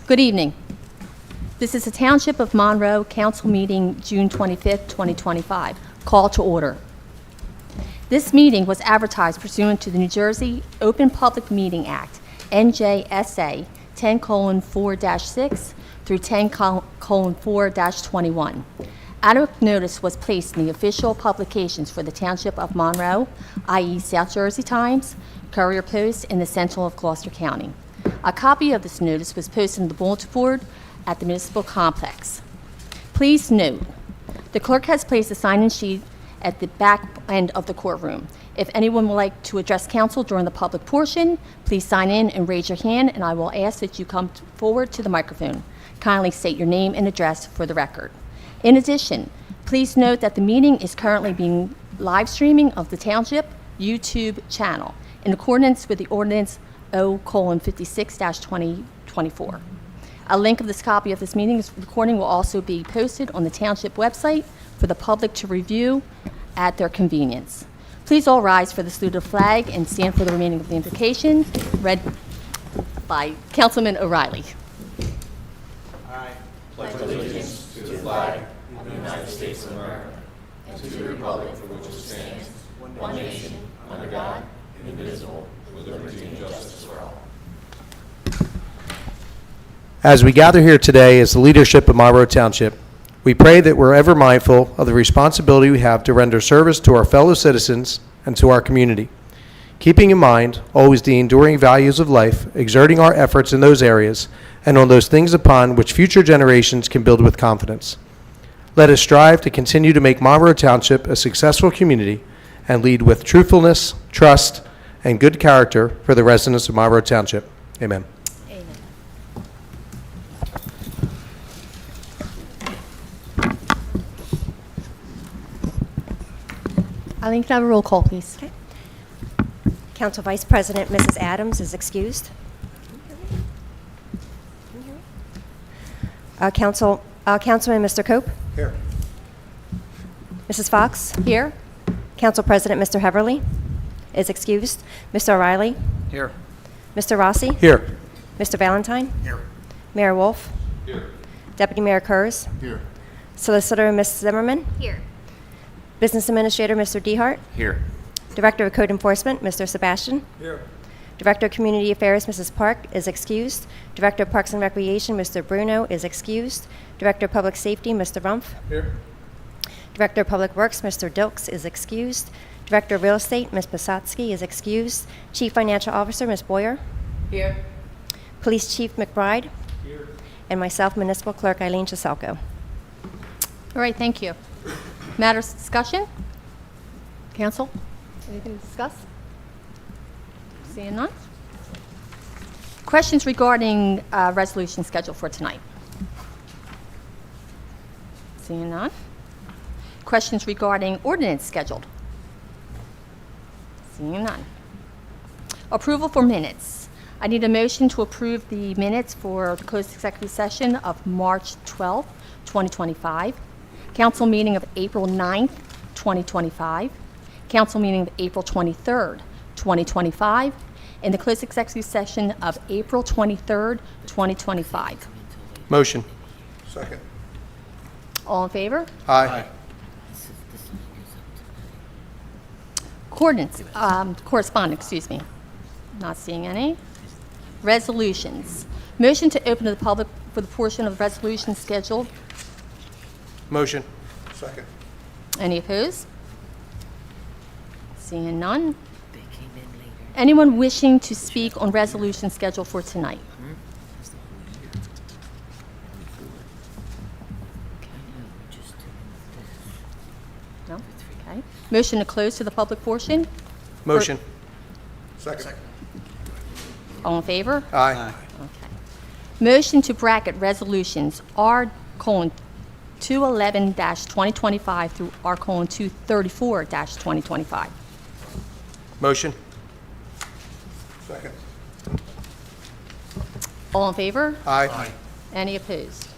Good evening. This is the Township of Monroe Council meeting, June 25th, 2025. Call to order. This meeting was advertised pursuant to the New Jersey Open Public Meeting Act, NJSA 10:4-6 through 10:4-21. Adequate notice was placed in the official publications for the Township of Monroe, i.e. South Jersey Times, Courier Post, and the Sentinel of Gloucester County. A copy of this notice was posted on the bulletin board at the municipal complex. Please note, the clerk has placed a sign-in sheet at the back end of the courtroom. If anyone would like to address council during the public portion, please sign in and raise your hand, and I will ask that you come forward to the microphone. Kindly state your name and address for the record. In addition, please note that the meeting is currently being live streaming of the Township YouTube channel in accordance with the ordinance O:56-2024. A link of this copy of this meeting's recording will also be posted on the Township website for the public to review at their convenience. Please all rise for the salute of the flag and stand for the remaining of the invocation, read by Councilman O'Reilly. As we gather here today as the leadership of Monroe Township, we pray that we're ever mindful of the responsibility we have to render service to our fellow citizens and to our community, keeping in mind always the enduring values of life, exerting our efforts in those areas and on those things upon which future generations can build with confidence. Let us strive to continue to make Monroe Township a successful community and lead with truthfulness, trust, and good character for the residents of Monroe Township. Amen. Eileen, can I have a roll call, please? Okay. Council Vice President Mrs. Adams is excused. Councilman Mr. Cope. Here. Mrs. Fox. Here. Council President Mr. Heverly is excused. Mr. O'Reilly. Here. Mr. Rossi. Here. Mr. Valentine. Here. Mayor Wolf. Here. Deputy Mayor Kurz. Here. Solicitor Ms. Zimmerman. Here. Business Administrator Mr. Dehart. Here. Director of Code Enforcement Mr. Sebastian. Here. Director of Community Affairs Mrs. Park is excused. Director of Parks and Recreation Mr. Bruno is excused. Director of Public Safety Mr. Rumpf. Here. Director of Public Works Mr. Dilks is excused. Director of Real Estate Ms. Posatsky is excused. Chief Financial Officer Ms. Boyer. Here. Police Chief McBride. Here. And myself, Municipal Clerk Eileen Chiselko. All right, thank you. Matters of discussion? Council, anything to discuss? Seeing none? Questions regarding resolution schedule for tonight? Seeing none? Questions regarding ordinance scheduled? Seeing none. Approval for minutes. I need a motion to approve the minutes for the closed executive session of March 12th, 2025. Council meeting of April 9th, 2025, council meeting of April 23rd, 2025, and the closed executive session of April 23rd, 2025. Motion. Second. All in favor? Aye. Correspondence, excuse me. Not seeing any. Resolutions. Motion to open to the public for the portion of the resolution scheduled. Motion. Second. Any opposed? Seeing none. Anyone wishing to speak on resolution scheduled for tonight? No? Okay. Motion to close to the public portion? Motion. Second. All in favor? Aye. Okay. Motion to bracket resolutions R:211-2025 through R:234-2025. Motion. Second. All in favor? Aye. Any opposed?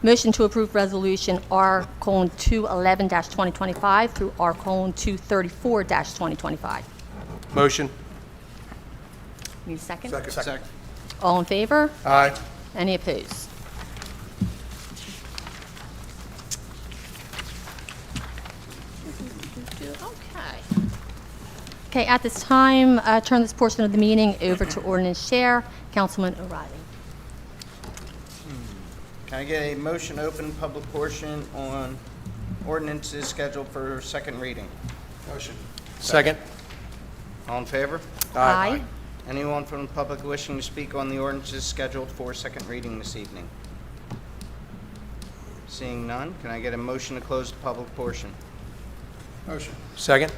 Motion to approve resolution R:211-2025 through R:234-2025. Motion. Need a second? Second. All in favor? Aye. Any opposed? Okay. Okay, at this time, turn this portion of the meeting over to Ordinance Chair, Councilman O'Reilly. Can I get a motion to open public portion on ordinances scheduled for second reading? Motion. Second. All in favor? Aye. Anyone from the public wishing to speak on the ordinances scheduled for second reading this evening? Seeing none, can I get a motion to close the public portion? Motion. Second.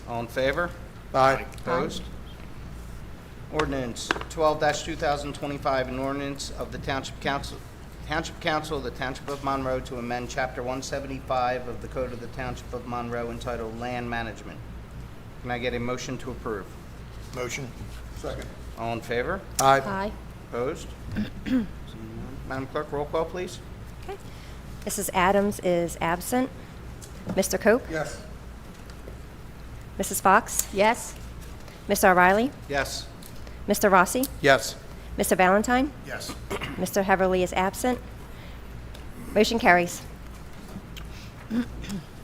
All in favor? Aye. Opposed? Ordinance 12-2025, an ordinance of the Township Council of the Township of Monroe to amend Chapter 175 of the Code of the Township of Monroe entitled Land Management. Can I get a motion to approve? Motion. Second. All in favor? Aye. Aye. Opposed? Seeing none. Madam Clerk, roll call, please. Okay. Mrs. Adams is absent. Mr. Cope? Yes. Mrs. Fox? Yes? Mr. O'Reilly? Yes. Mr. Rossi? Yes. Mr. Valentine? Yes. Mr. Heverly is absent. Motion carries.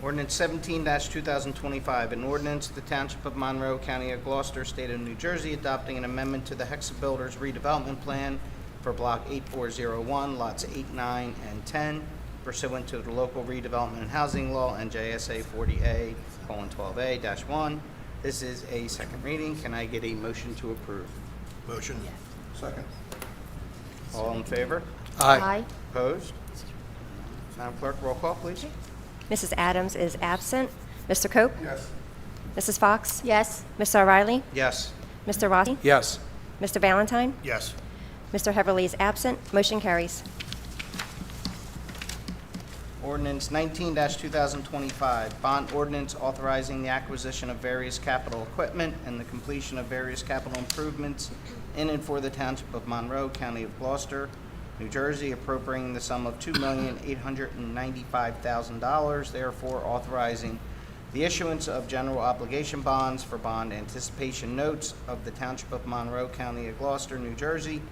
Ordinance 17-2025, an ordinance of the Township of Monroe, County of Gloucester, State of New Jersey, adopting an amendment to the Hexa Builders redevelopment plan for Block 8401, Lots 8, 9, and 10, pursuant to the local redevelopment and housing law, NJSA 40A:12A-1. This is a second reading. Can I get a motion to approve? Motion. Second. All in favor? Aye. Opposed? Madam Clerk, roll call, please. Mrs. Adams is absent. Mr. Cope? Yes. Mrs. Fox? Yes? Mr. O'Reilly? Yes. Mr. Rossi? Yes. Mr. Valentine? Yes. Mr. Heverly is absent. Motion carries. Ordinance 19-2025, bond ordinance authorizing the acquisition of various capital equipment and the completion of various capital improvements in and for the Township of Monroe, County of Gloucester, New Jersey, appropriating the sum of $2,895,000, therefore authorizing the issuance of general obligation bonds for bond anticipation notes of the Township of Monroe, County of Gloucester, New Jersey,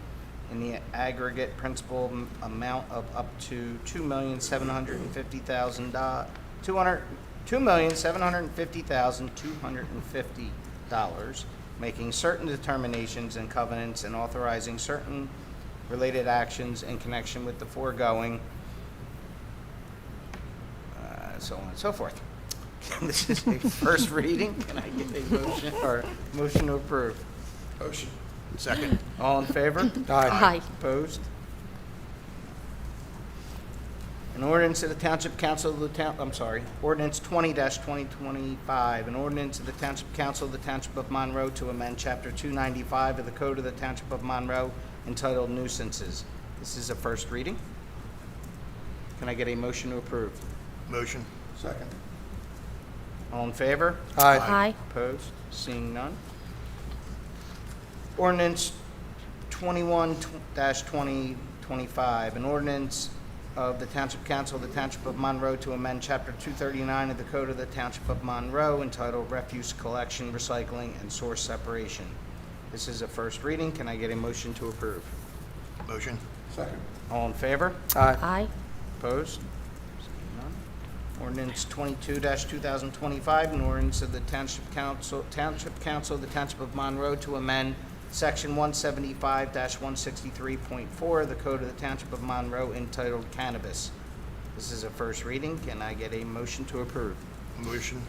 in the aggregate principal amount of up to $2,750,250, making certain determinations and covenants and authorizing certain related actions in connection with the foregoing, so on and so forth. This is a first reading. Can I get a motion or motion to approve? Motion. Second. All in favor? Aye. Opposed? An ordinance of the Township Council of the ordinance 20-2025, an ordinance of the Township Council of the Township of Monroe to amend Chapter 295 of the Code of the Township of Monroe entitled Nuisances. This is a first reading. Can I get a motion to approve? Motion. Second. All in favor? Aye. Aye. Opposed? Seeing none. Ordinance 21-2025, an ordinance of the Township Council of the Township of Monroe to amend Chapter 239 of the Code of the Township of Monroe entitled Refuse Collection, Recycling, and Source Separation. This is a first reading. Can I get a motion to approve? Motion. Second. All in favor? Aye. Aye. Opposed? Seeing none. Ordinance 22-2025, an ordinance of the Township Council of the Township of Monroe to amend Section 175-163.4 of the Code of the Township of Monroe entitled Cannabis. This is a first reading. Can I get a motion to approve? Motion.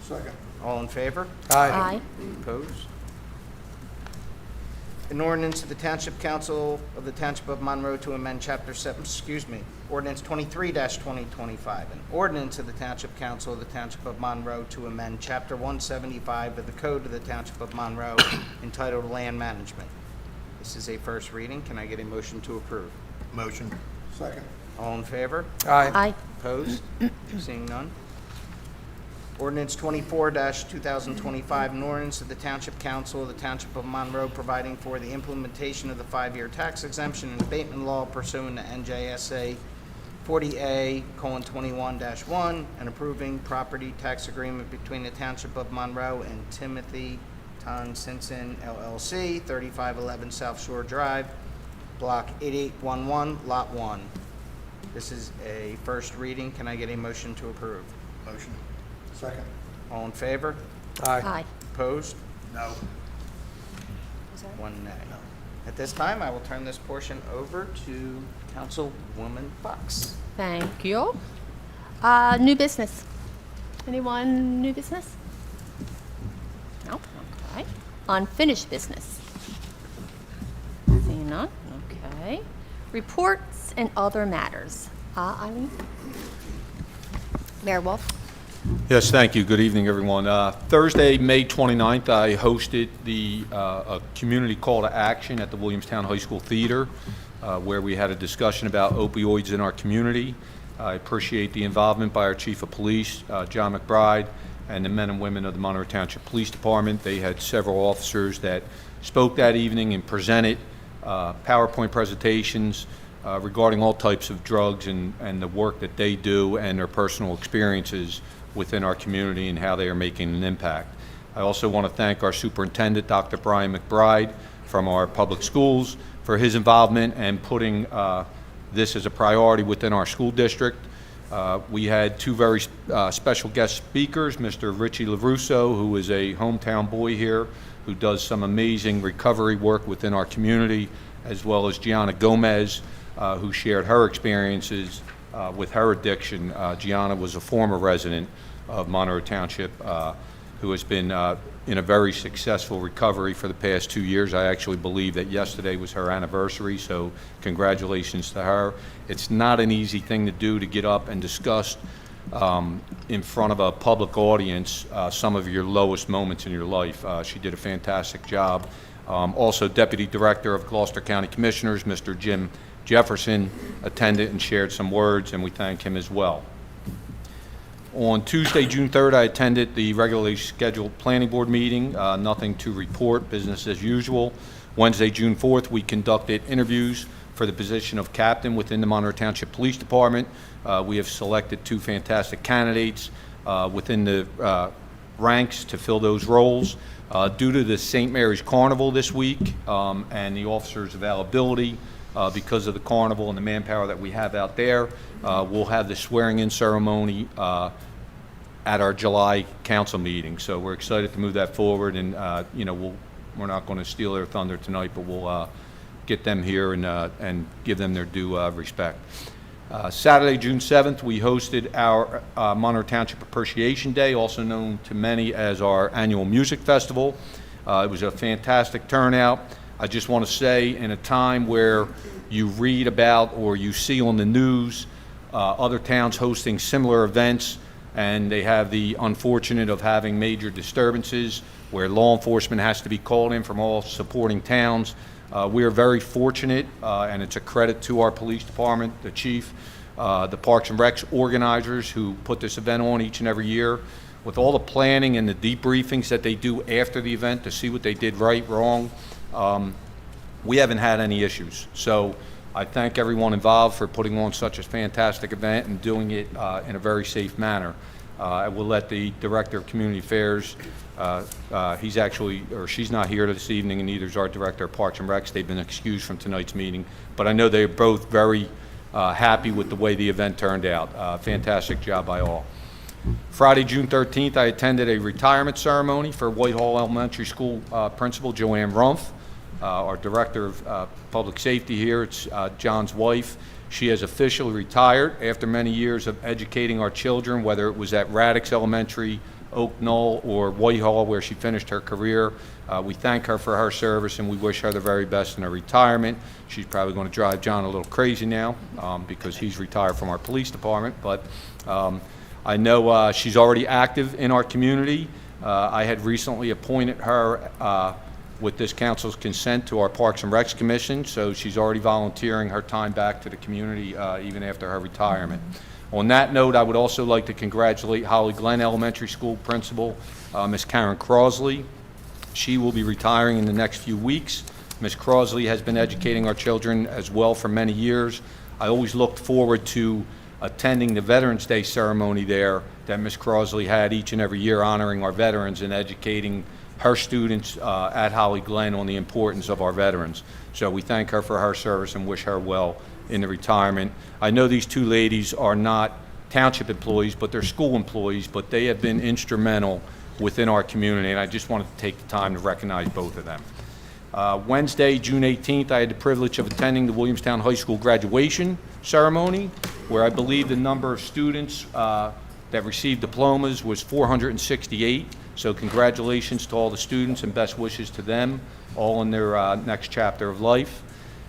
Second. All in favor? Aye. Opposed? An ordinance of the Township Council of the Township of Monroe to amend ordinance 23-2025. An ordinance of the Township Council of the Township of Monroe to amend Chapter 175 of the Code of the Township of Monroe entitled Land Management. This is a first reading. Can I get a motion to approve? Motion. Second. All in favor? Aye. Aye. Opposed? Seeing none. Ordinance 24-2025, an ordinance of the Township Council of the Township of Monroe providing for the implementation of the 5-year tax exemption and abatement law pursuant to NJSA 40A:21-1 and approving property tax agreement between the Township of Monroe and Timothy Anton Simpson LLC, 3511 South Shore Drive, Block 8811, Lot 1. This is a first reading. Can I get a motion to approve? Motion. Second. All in favor? Aye. Opposed? No. One nay. At this time, I will turn this portion over to Councilwoman Fox. Thank you. New business. Anyone new business? No? Okay. Unfinished business. Seeing none? Okay. Reports and other matters. Eileen? Mayor Wolf. Yes, thank you. Good evening, everyone. Thursday, May 29th, I hosted a community call to action at the Williamstown High School Theater, where we had a discussion about opioids in our community. I appreciate the involvement by our Chief of Police, John McBride, and the men and women of the Monroe Township Police Department. They had several officers that spoke that evening and presented PowerPoint presentations regarding all types of drugs and the work that they do and their personal experiences within our community and how they are making an impact. I also want to thank our superintendent, Dr. Brian McBride, from our public schools for his involvement and putting this as a priority within our school district. We had two very special guest speakers, Mr. Richie LaRusso, who is a hometown boy here, who does some amazing recovery work within our community, as well as Gianna Gomez, who shared her experiences with her addiction. Gianna was a former resident of Monroe Township who has been in a very successful recovery for the past 2 years. I actually believe that yesterday was her anniversary, so congratulations to her. It's not an easy thing to do, to get up and discuss in front of a public audience some of your lowest moments in your life. She did a fantastic job. Also, Deputy Director of Gloucester County Commissioners, Mr. Jim Jefferson, attended and shared some words, and we thank him as well. On Tuesday, June 3rd, I attended the regularly scheduled Planning Board meeting. Nothing to report, business as usual. Wednesday, June 4th, we conducted interviews for the position of captain within the Monroe Township Police Department. We have selected two fantastic candidates within the ranks to fill those roles. Due to the St. Mary's Carnival this week and the officers' availability, because of the carnival and the manpower that we have out there, we'll have the swearing-in ceremony at our July council meeting. So we're excited to move that forward, and we're not going to steal their thunder tonight, but we'll get them here and give them their due respect. Saturday, June 7th, we hosted our Monroe Township Appreciation Day, also known to many as our annual music festival. It was a fantastic turnout. I just want to say, in a time where you read about or you see on the news other towns hosting similar events, and they have the unfortunate of having major disturbances where law enforcement has to be called in from all supporting towns, we are very fortunate, and it's a credit to our police department, the chief, the Parks and Recs organizers who put this event on each and every year. With all the planning and the debriefings that they do after the event to see what they did right, wrong, we haven't had any issues. So I thank everyone involved for putting on such a fantastic event and doing it in a very safe manner. I will let the Director of Community Affairs, she's not here this evening, and neither is our Director of Parks and Recs. They've been excused from tonight's meeting, but I know they're both very happy with the way the event turned out. Fantastic job by all. Friday, June 13th, I attended a retirement ceremony for Whitehall Elementary School Principal Joanne Rumpf, our Director of Public Safety here. It's John's wife. She has officially retired after many years of educating our children, whether it was at Radix Elementary, Oak Knoll, or Whitehall, where she finished her career. We thank her for her service, and we wish her the very best in her retirement. She's probably going to drive John a little crazy now because he's retired from our police department, but I know she's already active in our community. I had recently appointed her with this council's consent to our Parks and Recs Commission, so she's already volunteering her time back to the community even after her retirement. On that note, I would also like to congratulate Holly Glen Elementary School Principal, Ms. Karen Crosley. She will be retiring in the next few weeks. Ms. Crosley has been educating our children as well for many years. I always looked forward to attending the Veterans Day ceremony there that Ms. Crosley had each and every year, honoring our veterans and educating her students at Holly Glen on the importance of our veterans. So we thank her for her service and wish her well in the retirement. I know these two ladies are not township employees, but they're school employees, but they have been instrumental within our community, and I just wanted to take the time to recognize both of them. Wednesday, June 18th, I had the privilege of attending the Williamstown High School graduation ceremony, where I believe the number of students that received diplomas was 468. So congratulations to all the students and best wishes to them, all in their next chapter of life.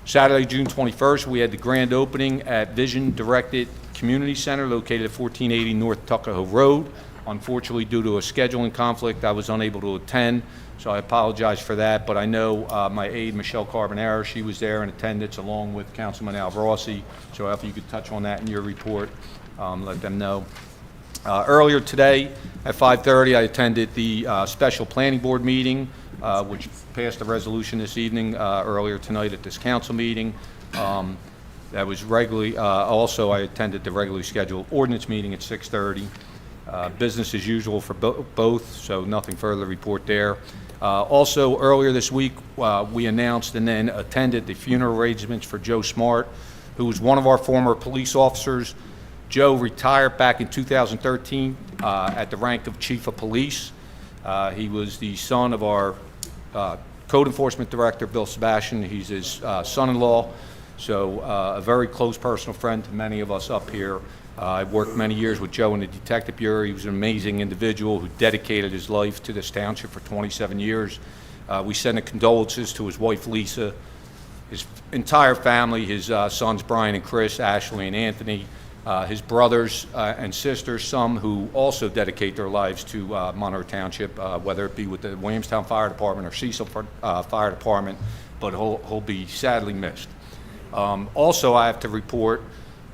Saturday, June 21st, we had the grand opening at Vision Directed Community Center located at 1480 North Tuckahoe Road. Unfortunately, due to a scheduling conflict, I was unable to attend, so I apologize for that. But I know my aide, Michelle Carbonaro, she was there in attendance along with Councilman Al Rossi. So if you could touch on that in your report, let them know. Earlier today at 5:30, I attended the special planning board meeting, which passed a resolution this evening, earlier tonight at this council meeting. That was regularly, also I attended the regularly scheduled ordinance meeting at 6:30. Business as usual for both, so nothing further to report there. Also, earlier this week, we announced and then attended the funeral arrangements for Joe Smart, who was one of our former police officers. Joe retired back in 2013 at the rank of Chief of Police. He was the son of our Code Enforcement Director, Bill Sebastian. He's his son-in-law, so a very close personal friend to many of us up here. I worked many years with Joe in the Detective Bureau. He was an amazing individual who dedicated his life to this township for 27 years. We send condolences to his wife, Lisa, his entire family, his sons, Brian and Chris, Ashley and Anthony, his brothers and sisters, some who also dedicate their lives to Monroe Township, whether it be with the Williamstown Fire Department or Cecil Fire Department, but he'll be sadly missed. Also, I have to report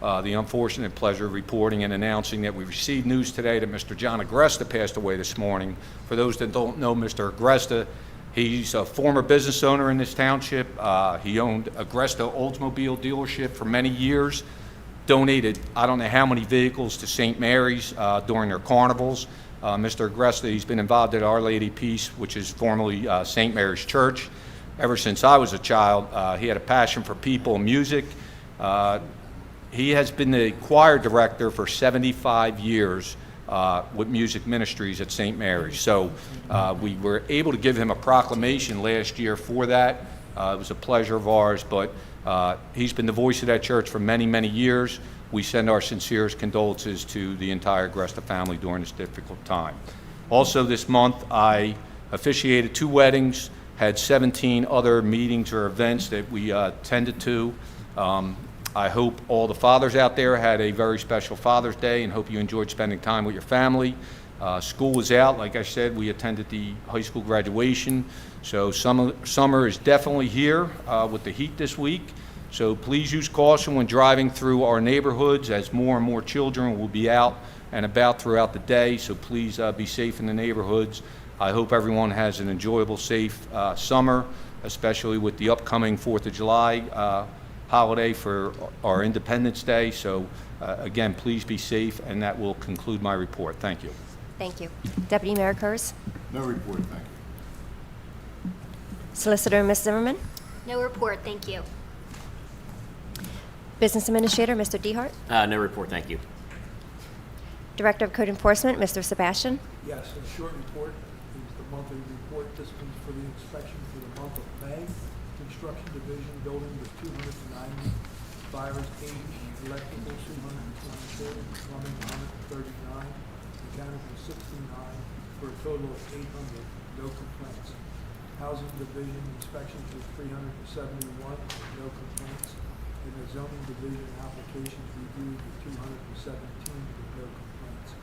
the unfortunate pleasure of reporting and announcing that we received news today that Mr. John Agresta passed away this morning. For those that don't know Mr. Agresta, he's a former business owner in this township. He owned Agresta Oldsmobile dealership for many years, donated I don't know how many vehicles to St. Mary's during their carnivals. Mr. Agresta, he's been involved at Our Lady Peace, which is formerly St. Mary's Church. Ever since I was a child, he had a passion for people and music. He has been the choir director for 75 years with Music Ministries at St. Mary's. So we were able to give him a proclamation last year for that. It was a pleasure of ours, but he's been the voice of that church for many, many years. We send our sincerest condolences to the entire Agresta family during this difficult time. Also this month, I officiated 2 weddings, had 17 other meetings or events that we attended to. I hope all the fathers out there had a very special Father's Day and hope you enjoyed spending time with your family. School was out. Like I said, we attended the high school graduation. So summer is definitely here with the heat this week. So please use caution when driving through our neighborhoods, as more and more children will be out and about throughout the day. So please be safe in the neighborhoods. I hope everyone has an enjoyable, safe summer, especially with the upcoming 4th of July holiday for our Independence Day. So again, please be safe, and that will conclude my report. Thank you. Thank you. Deputy Mayor Kurz. No report, thank you. Solicitor, Ms. Zimmerman. No report, thank you. Business Administrator, Mr. Dehart. No report, thank you. Director of Code Enforcement, Mr. Sebastian. Yes, a short report is the monthly report. This one's for the inspection for the month of May. Construction Division building was 290, fires 80, electrical 222, plumbing 139, mechanical 69, for a total of 800, no complaints. Housing Division inspections was 371, no complaints. In the Zoning Division, applications reviewed was 217, with no complaints.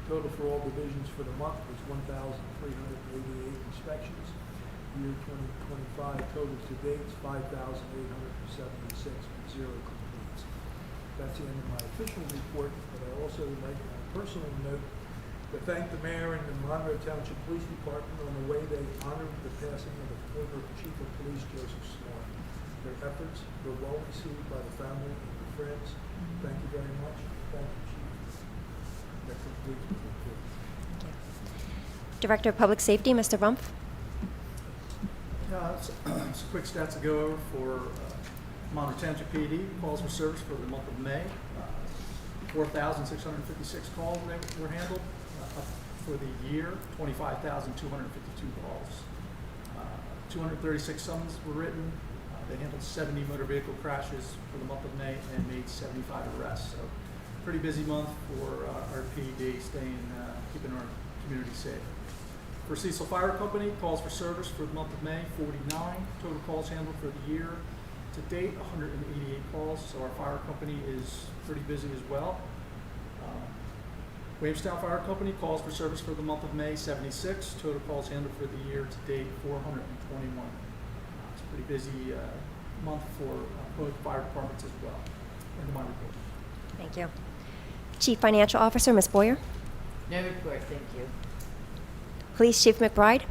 Total for all divisions for the month was 1,388 inspections. Year 2025 total to date is 5,876 with 0 complaints. That's the end of my official report, but I also would like on a personal note to thank the mayor and the Monroe Township Police Department on the way they honored the passing of the former Chief of Police, Joseph Smart. Their efforts were well received by the family and the friends. Thank you very much. Thank you, Chief. That concludes my report. Director of Public Safety, Mr. Rumpf. Some quick stats to go over for Monroe Township PD. Calls for service for the month of May. 4,656 calls were handled. Up for the year, 25,252 calls. 236 summons were written. They handled 70 motor vehicle crashes for the month of May and made 75 arrests. So pretty busy month for our PD, keeping our community safe. For Cecil Fire Company, calls for service for the month of May, 49. Total calls handled for the year to date, 188 calls. So our fire company is pretty busy as well. Williamstown Fire Company, calls for service for the month of May, 76. Total calls handled for the year to date, 421. It's a pretty busy month for both fire departments as well. End of my report. Thank you. Chief Financial Officer, Ms. Boyer. No report, thank you. Police Chief McBride.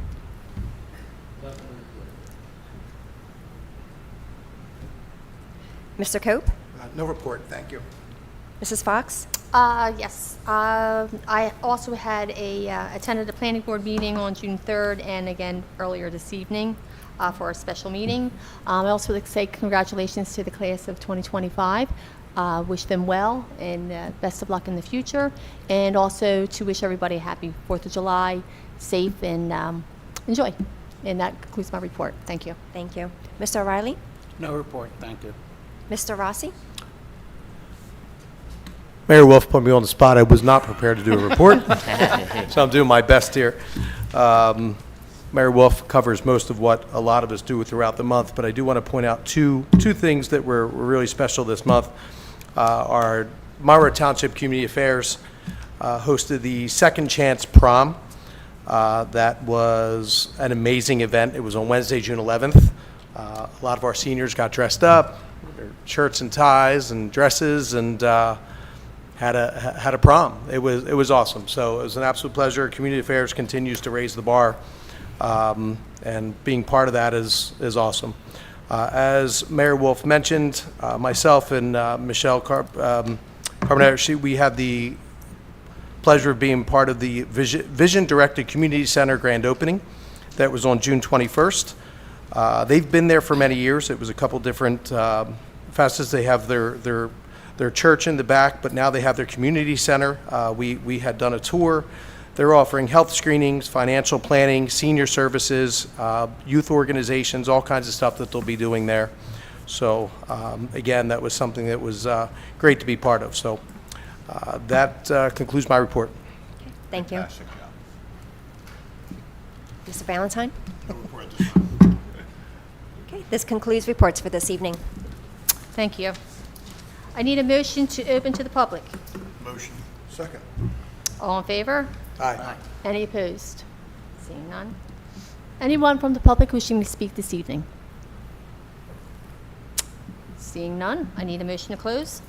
Nothing to report. Mr. Cope. No report, thank you. Mrs. Fox. Yes. I also had attended a planning board meeting on June 3rd and again earlier this evening for a special meeting. I also would like to say congratulations to the class of 2025. Wish them well and best of luck in the future. And also to wish everybody a happy 4th of July, safe, and enjoy. And that concludes my report. Thank you. Thank you. Mr. O'Reilly. No report, thank you. Mr. Rossi. Mayor Wolf put me on the spot. I was not prepared to do a report, so I'm doing my best here. Mayor Wolf covers most of what a lot of us do throughout the month, but I do want to point out two things that were really special this month. Our Monroe Township Community Affairs hosted the Second Chance Prom. That was an amazing event. It was on Wednesday, June 11th. A lot of our seniors got dressed up, their shirts and ties and dresses, and had a prom. It was awesome. So it was an absolute pleasure. Community Affairs continues to raise the bar, and being part of that is awesome. As Mayor Wolf mentioned, myself and Michelle Carbonaro, we had the pleasure of being part of the Vision Directed Community Center grand opening that was on June 21st. They've been there for many years. It was a couple different facets. They have their church in the back, but now they have their community center. We had done a tour. They're offering health screenings, financial planning, senior services, youth organizations, all kinds of stuff that they'll be doing there. So again, that was something that was great to be part of. So that concludes my report. Thank you. Fantastic job. Mr. Valentine. No report this time. Okay, this concludes reports for this evening. Thank you. I need a motion to open to the public. Motion. Second. All in favor? Aye. Any opposed? Seeing none. Anyone from the public wishing to speak this evening? Seeing none, I need a motion to close.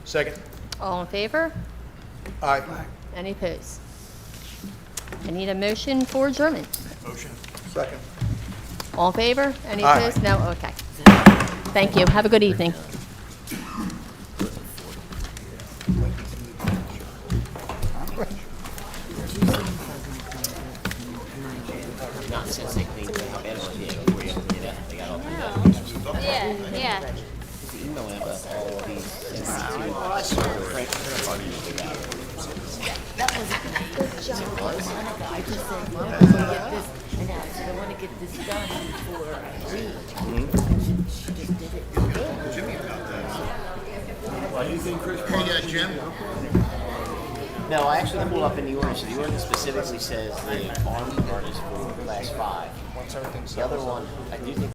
Second. All in favor? Aye. Any opposed? I need a motion for adjournment. Motion. Second. All in favor? Any Aye. opposed? No? Okay. Thank you. Have a good evening. Not since they cleaned it up, before you have to do that, they got all the Yeah. email about all these And I said, I want to get this done before I leave. She just did it today. Hey, Jim? No, I actually pulled up in the ordinance. The ordinance specifically says the armed guard is for class 5. The other one, I do think